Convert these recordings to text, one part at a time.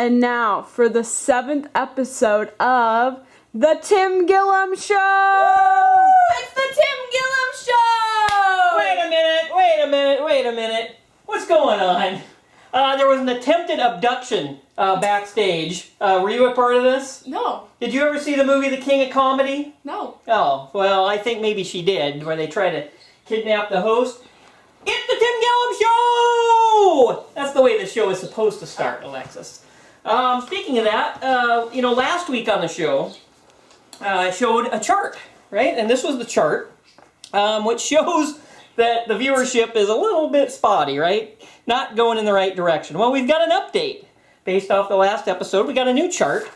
And now for the 7th episode of the Tim Gillam Show! Woo! It's the Tim Gillam Show! Wait a minute. What's going on? There was an attempted abduction backstage. Were you a part of this? No. Did you ever see the movie The King of Comedy? No. Oh, well, I think maybe she did, where they try to kidnap the host. It's the Tim Gillam Show! That's the way the show is supposed to start, Alexis. Speaking of that, last week on the show, I showed a chart, right? And this was the chart, which shows that the viewership is a little bit spotty, right? Not going in the right direction. Well, we've got an update based off the last episode. We got a new chart,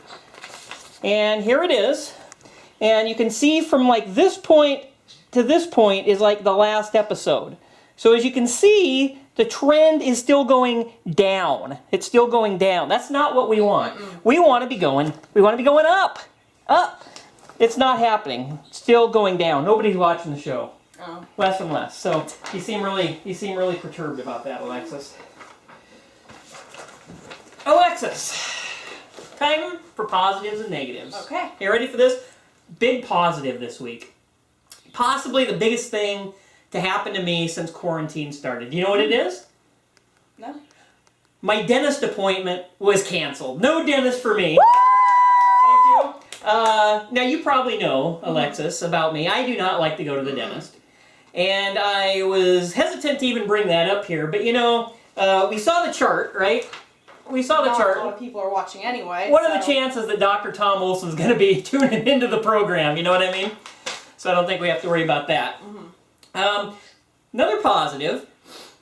and here it is. And you can see from like this point to this point is like the last episode. So as you can see, the trend is still going down. It's still going down. That's not what we want. We want to be going up. Up. It's not happening. It's still going down. Nobody's watching the show. Oh. Less and less. So you seem really perturbed about that, Alexis. Alexis, time for positives and negatives. Okay. You ready for this? Big positive this week. Possibly the biggest thing to happen to me since quarantine started. Do you know what it is? No. My dentist appointment was canceled. No dentist for me. Woo! Now you probably know, Alexis, about me. I do not like to go to the dentist. And I was hesitant to even bring that up here, but we saw the chart, right? We saw the chart. A lot of people are watching anyway. What are the chances that Dr. Tom Olson's going to be tuning into the program? You know what I mean? So I don't think we have to worry about that. Another positive.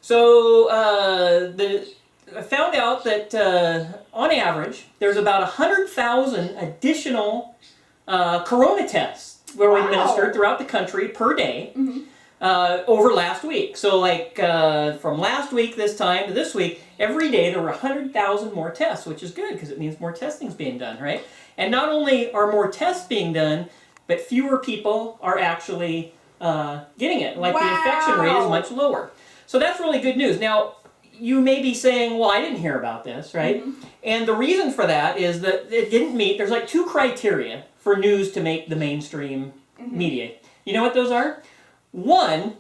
So I found out that on average, there's about 100,000 additional corona tests were administered throughout the country per day over last week. So like from last week this time to this week, every day there were 100,000 more tests, which is good because it means more testing is being done, right? And not only are more tests being done, but fewer people are actually getting it. Like the infection rate is much lower. So that's really good news. Now, you may be saying, well, I didn't hear about this, right? And the reason for that is that it didn't meet, there's like 2 criteria for news to make the mainstream media. You know what those are? One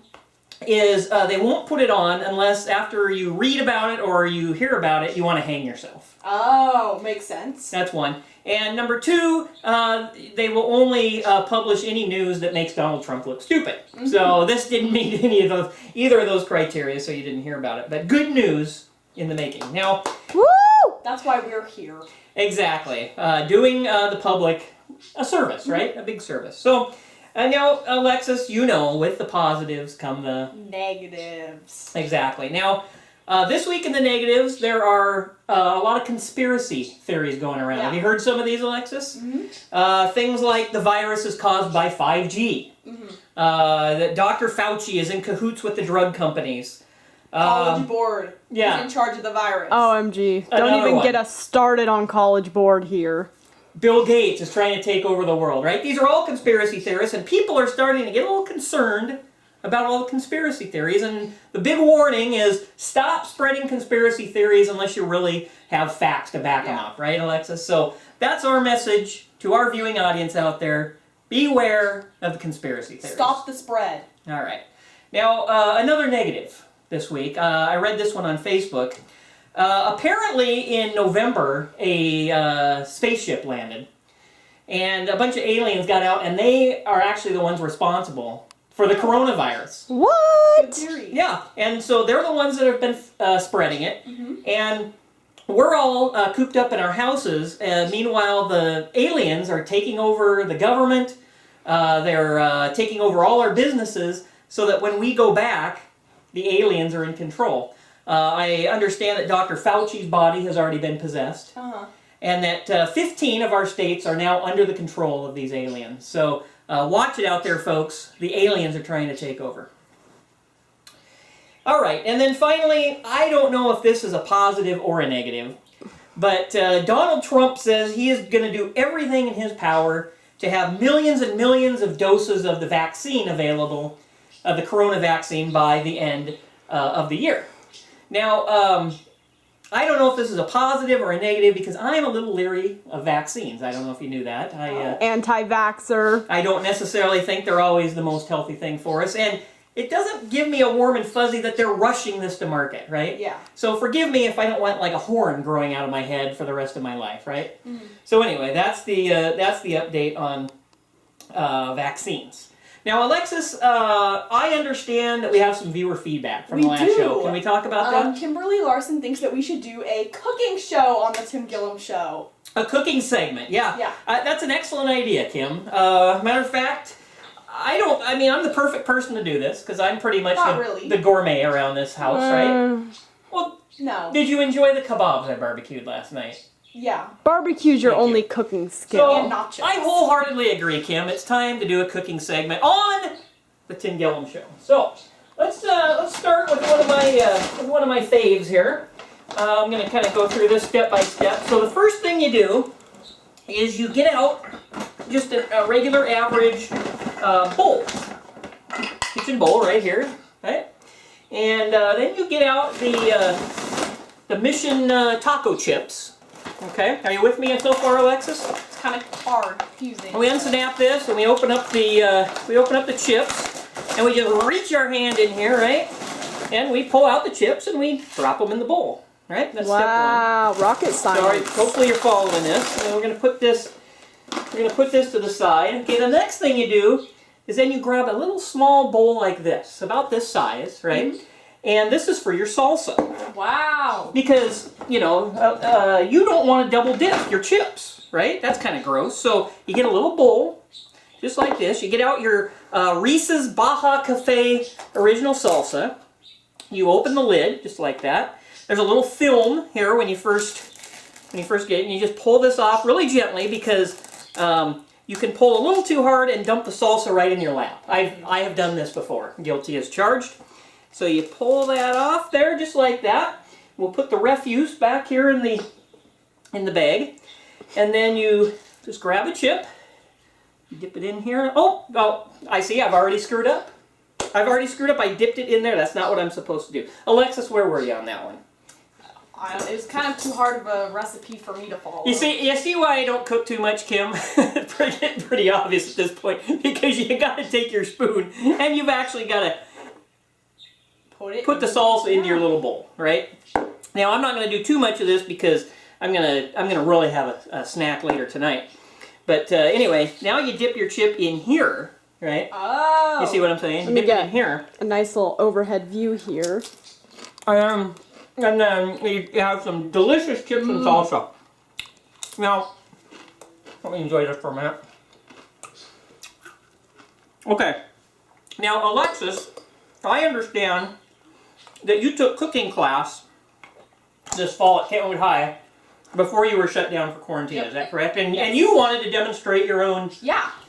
is they won't put it on unless after you read about it or you hear about it, you want to hang yourself. Oh, makes sense. That's one. And number 2, they will only publish any news that makes Donald Trump look stupid. So this didn't meet either of those criteria, so you didn't hear about it. But good news in the making. Now, Woo! That's why we're here. exactly, doing the public a service, right? A big service. So now, Alexis, with the positives come the negatives. Exactly. Now, this week in the negatives, there are a lot of conspiracy theories going around. Yeah. Have you heard some of these, Alexis? Things like the virus is caused by 5G. That Dr. Fauci is in cahoots with the drug companies. College Board is in charge of the virus. OMG. Don't Another even one. get us started on College Board here. Bill Gates is trying to take over the world, right? These are all conspiracy theorists, and people are starting to get a little concerned about all the conspiracy theories, and the big warning is stop spreading conspiracy theories unless you really have facts to back them up, right, Alexis? So that's our message to our viewing audience out there. Beware of the conspiracy theories. Stop the spread. All right. Now, another negative this week. I read this one on Facebook. Apparently in November, a spaceship landed, and a bunch of aliens got out, and they are actually the ones responsible for the coronavirus. What? Good theory. Yeah, and so they're the ones that have been spreading it, and we're all cooped up in our houses. Meanwhile, the aliens are taking over the government. They're taking over all our businesses, so that when we go back, the aliens are in control. I understand that Dr. Fauci's body has already been possessed, and that 15 of our states are now under the control of these aliens. So watch it out there, folks. The aliens are trying to take over. All right, and then finally, I don't know if this is a positive or a negative, but Donald Trump says he is going to do everything in his power to have millions and millions of doses of the vaccine available, of the corona vaccine, by the end of the year. Now, I don't know if this is a positive or a negative because I am a little leery of vaccines. I don't know if you knew that. Anti-vaxxer. I don't necessarily think they're always the most healthy thing for us. And it doesn't give me a warm and fuzzy that they're rushing this to market, right? Yeah. So forgive me if I don't want like a horn growing out of my head for the rest of my life, right? Mm-hmm. So anyway, that's the update on vaccines. Now, Alexis, I understand that we have some viewer feedback from the last show. Can we talk about that? Kimberly Larson thinks that we should do a cooking show on the Tim Gillam Show. A cooking segment, yeah. Yeah. That's an excellent idea, Kim. Matter of fact, I'm the perfect person to do this because I'm pretty much the gourmet around this house, right? Well, no. Did you enjoy the kebabs I barbecued last night? Yeah. Barbecue's your only cooking skill. So, And nachos. I wholeheartedly agree, Kim. It's time to do a cooking segment on the Tim Gillam Show. So, let's start with one of my faves here. I'm going to kind of go through this step by step. So the first thing you do is you get out just a regular average bowl, kitchen bowl right here, right? And then you get out the Mission taco chips. Okay, are you with me so far, Alexis? It's kind of hard, confusing. And we unsnap this and we open up the chips and we just reach our hand in here, right? And we pull out the chips and we drop them in the bowl, right? That's step one. Wow, rocket science. Sorry, hopefully you're following this. And we're gonna put this to the side. Okay, the next thing you do is then you grab a little small bowl like this, about this size, right? Mm-hmm. And this is for your salsa. Wow. Because, you don't want to double dip your chips, right? That's kind of gross. So you get a little bowl, just like this. You get out your Reese's Baja Cafe Original Salsa. You open the lid, just like that. There's a little film here when you first get it, and you just pull this off really gently because you can pull a little too hard and dump the salsa right in your lap. I have done this before. Guilty as charged. So you pull that off there, just like that. We'll put the refuse back here in the bag, and then you just grab a chip, you dip it in here. Oh, I see. I've already screwed up. I dipped it in there. That's not what I'm supposed to do. Alexis, where were you on that one? It was kind of too hard of a recipe for me to follow. You see why I don't cook too much, Kim? It's pretty obvious at this point because you got to take your spoon and you've actually got to put the salsa into your little bowl, right? Now I'm not going to do too much of this because I'm gonna really have a snack later tonight. But anyway, now you dip your chip in here, right? Oh. You see what I'm saying? Let me dip get it in here. a nice little overhead view here. And then you have some delicious chips and salsa. Now, let me enjoy this for a minute. Okay. Now, Alexis, I understand that you took cooking class this fall at Kentwood High before you were shut down for quarantine. Yep. Is that correct? And you wanted to demonstrate your own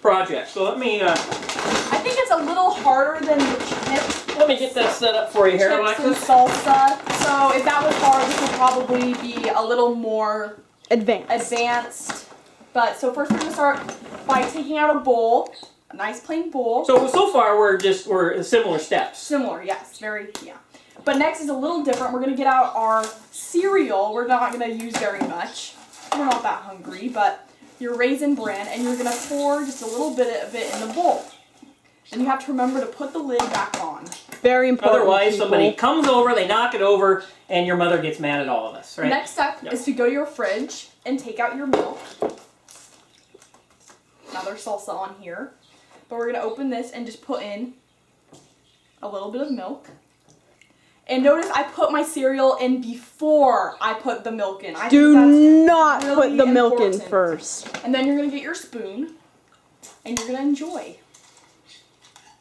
project. So let me... I think it's a little harder than the chips. Let me get that set up for you here, Chips Alexis. and salsa. So if that was hard, this would probably be a little more advanced. But so first we're going to start by taking out a bowl. A nice plain bowl. So far we're similar steps. Similar, yes. Yeah. But next is a little different. We're going to get out our cereal. We're not going to use very much. We're not that hungry, but your Raisin Bran, and you're going to pour just a little bit of it in the bowl. And you have to remember to put the lid back on. Very important. Otherwise, somebody comes over, they knock it over, and your mother gets mad at all of us, right? Next step is to go to your fridge and take out your milk. Another salsa on here. But we're going to open this and just put in a little bit of milk. And notice I put my cereal in before I put the milk in. Do not put the milk in first. And then you're going to get your spoon and you're going to enjoy.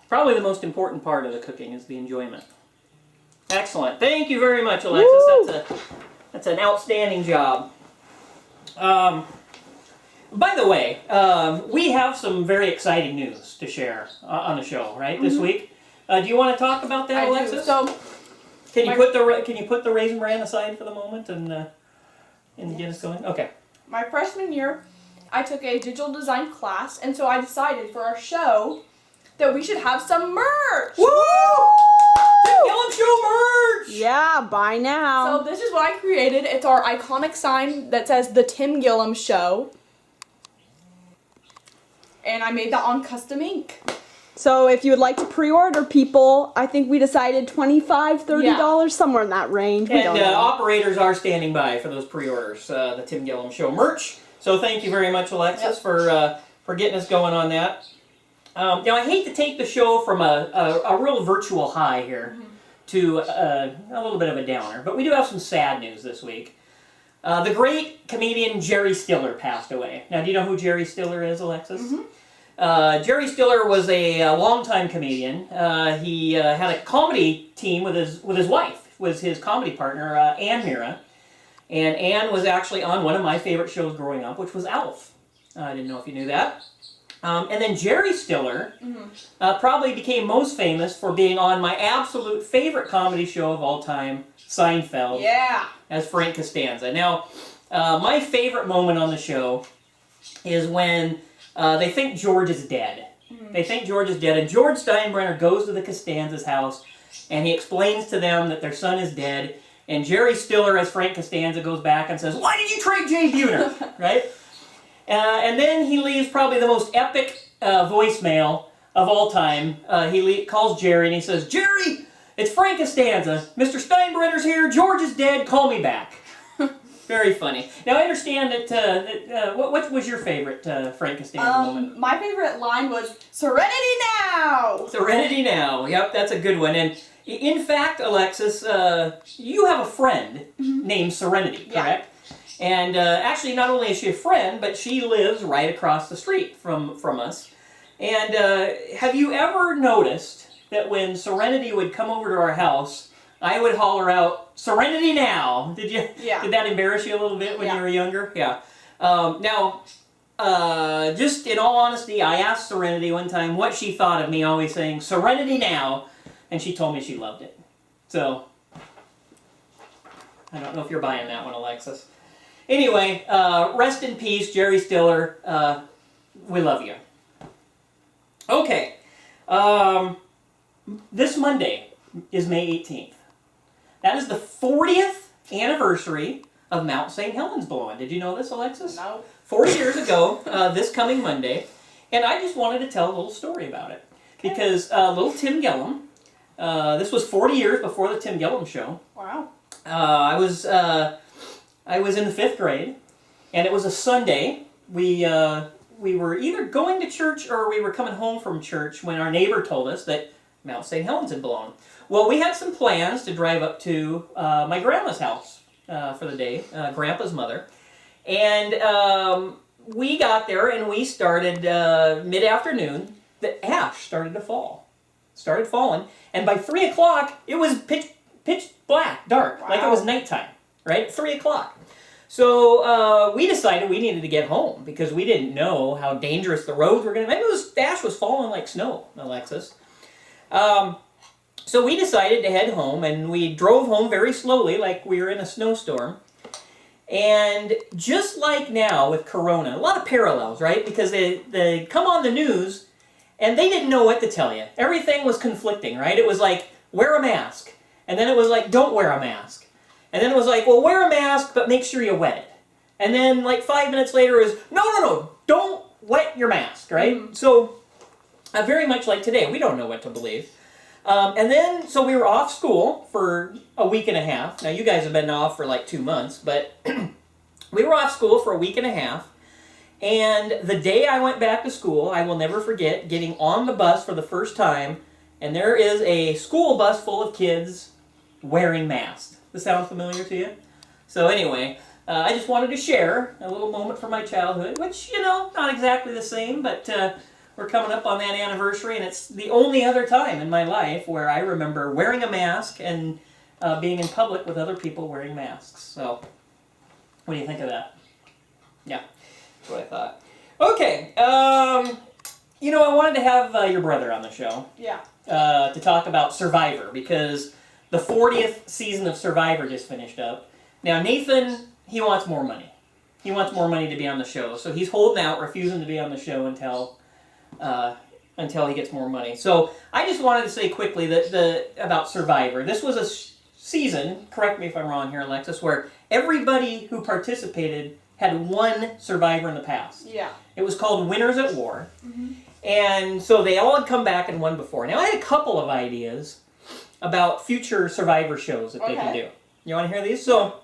Probably the most important part of the cooking is the enjoyment. Excellent. Thank you very much, Alexis. Woo! That's an outstanding job. By the way, we have some very exciting news to share on the show, right, this week. Do you want to talk about that, Alexis? So, can you put the Raisin Bran aside for the moment and get us going? Okay. My freshman year, I took a digital design class, and so I decided for our show that we should have some merch. Woo! Gillum Show merch! Yeah, buy now. So this is what I created. It's our iconic sign that says the Tim Gillam Show. And I made that on custom ink. So if you would like to pre-order, people, I think we decided $25, $30, somewhere in that range. We And don't know. operators are standing by for those pre-orders, the Tim Gillam Show merch. So thank you very much, Alexis, for getting us going on that. Now, I hate to take the show from a real virtual high here to a little bit of a downer, but we do have some sad news this week. The great comedian Jerry Stiller passed away. Now, do you know who Jerry Stiller is, Alexis? Jerry Stiller was a longtime comedian. He had a comedy team with his wife, was his comedy partner, Ann Mira. And Ann was actually on one of my favorite shows growing up, which was Alf. I didn't know if you knew that. And then Jerry Stiller probably became most famous for being on my absolute favorite comedy show of all time, Seinfeld, as Frank Costanza. Now, my favorite moment on the show is when they think George is dead. They think George is dead, and George Steinbrenner goes to the Costanza's house, and he explains to them that their son is dead, and Jerry Stiller, as Frank Costanza, goes back and says, "Why did you trade Jay Buhner?" Right? And then he leaves probably the most epic voicemail of all time. He calls Jerry, and he says, "Jerry, it's Frank Costanza. Mr. Steinbrenner's here. George is dead. Call me back." Very funny. Now, I understand that, what was your favorite Frank Costanza moment? My favorite line was, "Serenity now!" Serenity now. Yep, that's a good one. And in fact, Alexis, you have a friend named Serenity, correct? And actually, not only is she a friend, but she lives right across the street from us. And have you ever noticed that when Serenity would come over to our house, I would holler out, "Serenity now"? Did you? Yeah. Did that embarrass you a little bit when you were younger? Yeah. Now, just in all honesty, I asked Serenity one time what she thought of me always saying "Serenity now," and she told me she loved it. So, I don't know if you're buying that one, Alexis. Anyway, rest in peace, Jerry Stiller. We love you. Okay. This Monday is May 18th. That is the 40th anniversary of Mount St. Helens blowing. Did you know this, Alexis? No. 40 years ago, this coming Monday. And I just wanted to tell a little story about it. Because little Tim Gillam, this was 40 years before the Tim Gillam Show. Wow. I was in the 5th grade, and it was a Sunday. We were either going to church or we were coming home from church when our neighbor told us that Mount St. Helens had blown. Well, we had some plans to drive up to my grandma's house for the day, Grandpa's mother. And we got there and we started mid-afternoon. The ash started to fall. Started falling. And by 3 o'clock, it was pitch black, dark, like it was nighttime, right? 3 o'clock. So we decided we needed to get home because we didn't know how dangerous the roads were going to be. Maybe the ash was falling like snow, Alexis. So we decided to head home, and we drove home very slowly like we were in a snowstorm. And just like now with Corona, a lot of parallels, right? Because they come on the news, and they didn't know what to tell you. Everything was conflicting, right? It was like, wear a mask. And then it was like, don't wear a mask. And then it was like, well, wear a mask, but make sure you wet it. And then like 5 minutes later is, no, don't wet your mask, right? Mm-hmm. So very much like today, we don't know what to believe. And then, so we were off school for a week and a half. Now, you guys have been off for like 2 months, but we were off school for a week and a half. And the day I went back to school, I will never forget getting on the bus for the first time, and there is a school bus full of kids wearing masks. Does that sound familiar to you? So anyway, I just wanted to share a little moment from my childhood, which, not exactly the same, but we're coming up on that anniversary, and it's the only other time in my life where I remember wearing a mask and being in public with other people wearing masks. So, what do you think of that? Yeah, that's what I thought. Okay, I wanted to have your brother on the show. Yeah. To talk about Survivor, because the 40th season of Survivor just finished up. Now, Nathan, he wants more money. He wants more money to be on the show, so he's holding out, refusing to be on the show until until he gets more money. So I just wanted to say quickly that about Survivor. This was a season, correct me if I'm wrong here, Alexis, where everybody who participated had won Survivor in the past. Yeah. It was called Winners at War. And so they all had come back and won before. Now I had a couple of ideas about future Survivor shows that they could do. You want to hear these? So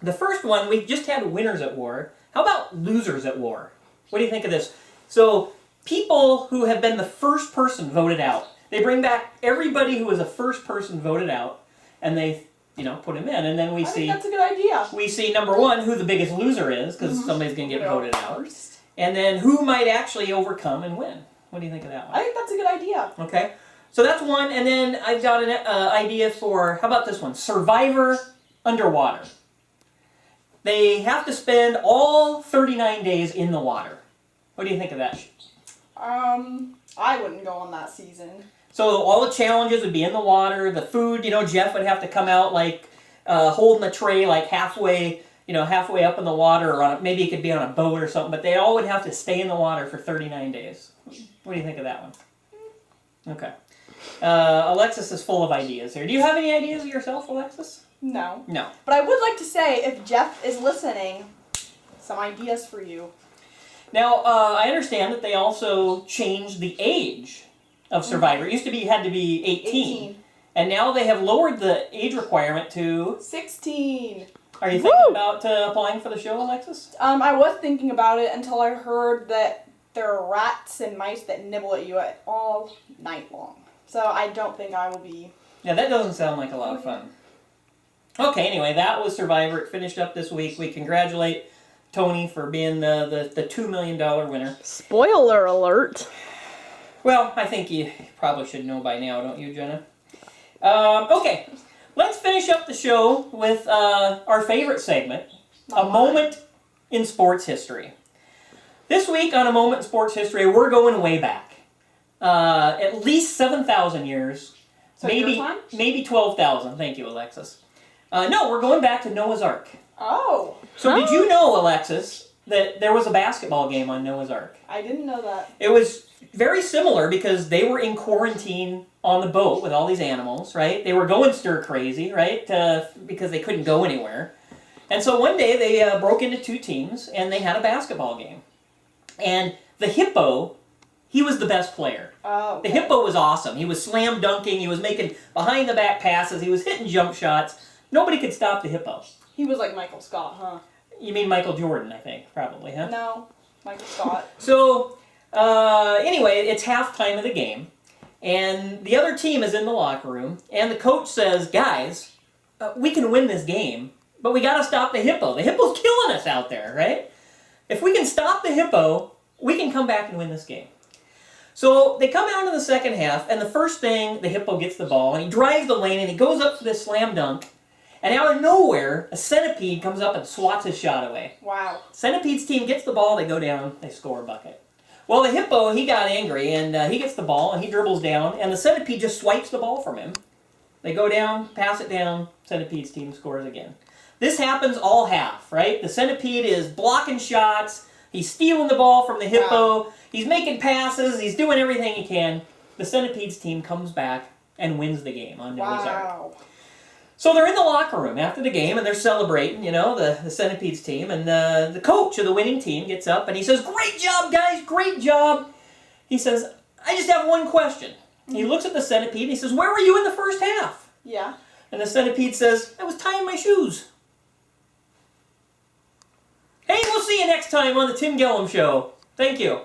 the first one, we just had Winners at War. How about Losers at War? What do you think of this? So people who have been the first person voted out, they bring back everybody who was the first person voted out, and they, put him in, and then I think that's a good idea. We see, number one, who the biggest loser is, because somebody's going to get voted out. And then who might actually overcome and win. What do you think of that one? I think that's a good idea. Okay. So that's one, and then I've got an idea for, how about this one? Survivor Underwater. They have to spend all 39 days in the water. What do you think of that? I wouldn't go on that season. So all the challenges would be in the water. The food, Jeff would have to come out like holding a tray like halfway up in the water, or maybe it could be on a boat or something. But they all would have to stay in the water for 39 days. What do you think of that one? Okay. Alexis is full of ideas here. Do you have any ideas yourself, Alexis? No. No. But I would like to say, if Jeff is listening, some ideas for you. Now, I understand that they also changed the age of Survivor. It used to be you had to be 18. And now they have lowered the age requirement to 16. Are you thinking about applying for the show, Alexis? I was thinking about it until I heard that there are rats and mice that nibble at you all night long. So I don't think I will be. Yeah, that doesn't sound like a lot of fun. Okay, anyway, that was Survivor. It finished up this week. We congratulate Tony for being the $2 million winner. Spoiler alert. Well, I think you probably should know by now, don't you, Jenna? Okay, let's finish up the show with our favorite segment, A Moment in Sports History. This week on A Moment in Sports History, we're going way back. At least 7,000 years. So maybe 12,000. Thank you, Alexis. No, we're going back to Noah's Ark. Oh. So did you know, Alexis, that there was a basketball game on Noah's Ark? I didn't know that. It was very similar because they were in quarantine on the boat with all these animals, right? They were going stir crazy, right? Because they couldn't go anywhere. And so one day they broke into two teams and they had a basketball game. And the hippo, he was the best player. Oh, okay. The hippo was awesome. He was slam dunking. He was making behind the back passes. He was hitting jump shots. Nobody could stop the hippo. He was like Michael Scott, huh? You mean Michael Jordan, I think, probably, huh? No, Michael Scott. So, anyway, it's halftime of the game. And the other team is in the locker room. And the coach says, guys, we can win this game, but we got to stop the hippo. The hippo's killing us out there, right? If we can stop the hippo, we can come back and win this game. So they come out in the second half, and the first thing, the hippo gets the ball, and he drives the lane, and he goes up for this slam dunk, and out of nowhere, a centipede comes up and swats his shot away. Wow. Centipede's team gets the ball, they go down, they score a bucket. Well, the hippo, he got angry, and he gets the ball, and he dribbles down, and the centipede just swipes the ball from him. They go down, pass it down, centipede's team scores again. This happens all half, right? The centipede is blocking shots, he's stealing the ball from the hippo, wow. He's making passes, he's doing everything he can. The centipede's team comes back and wins the game on Noah's Ark. So they're in the locker room after the game, and they're celebrating, the centipede's team, and the coach of the winning team gets up, and he says, "Great job, guys, great job." He says, "I just have one question." He looks at the centipede, and he says, "Where were you in the first half?" Yeah. And the centipede says, "I was tying my shoes." Hey, we'll see you next time on the Tim Gillam Show. Thank you.